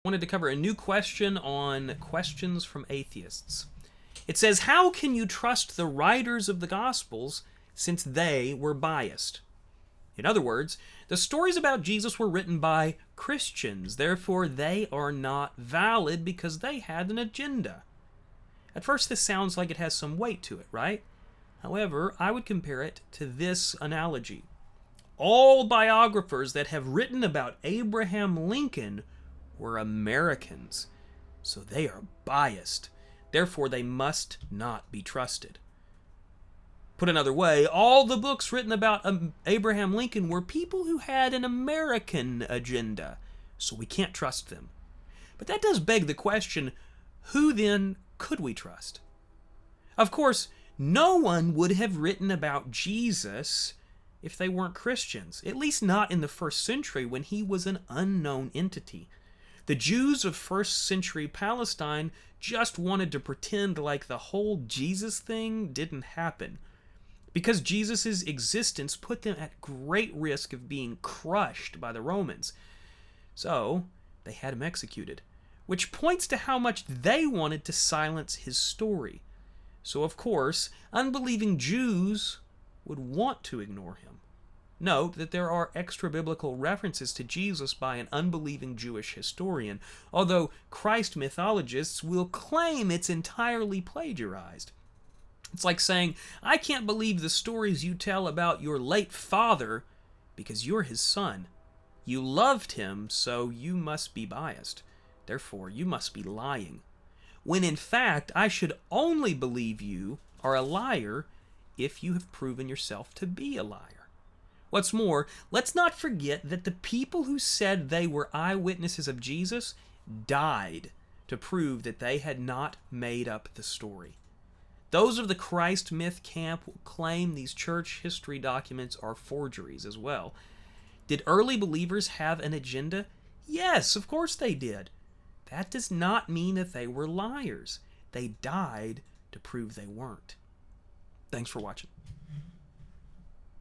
Wanted to cover a new question on questions from atheists. It says, how can you trust the writers of the Gospels since they were biased? In other words, the stories about Jesus were written by Christians, therefore they are not valid because they had an agenda. At first this sounds like it has some weight to it, right? However, I would compare it to this analogy. All biographers that have written about Abraham Lincoln were Americans, so they are biased. Therefore, they must not be trusted. Put another way, all the books written about Abraham Lincoln were people who had an American agenda, so we can't trust them. But that does beg the question, who then could we trust? Of course, no one would have written about Jesus if they weren't Christians, at least not in the first century when he was an unknown entity. The Jews of first century Palestine just wanted to pretend like the whole Jesus thing didn't happen, because Jesus' existence put them at great risk of being crushed by the Romans. So they had him executed, which points to how much they wanted to silence his story. So of course, unbelieving Jews would want to ignore him. Note that there are extra-biblical references to Jesus by an unbelieving Jewish historian, although Christ mythologists will claim it's entirely plagiarized. It's like saying, I can't believe the stories you tell about your late father because you're his son. You loved him, so you must be biased. Therefore, you must be lying. When in fact, I should only believe you are a liar if you have proven yourself to be a liar. What's more, let's not forget that the people who said they were eyewitnesses of Jesus died to prove that they had not made up the story. Those of the Christ myth camp will claim these church history documents are forgeries as well. Did early believers have an agenda? Yes, of course they did. That does not mean that they were liars. They died to prove they weren't. Thanks for watching.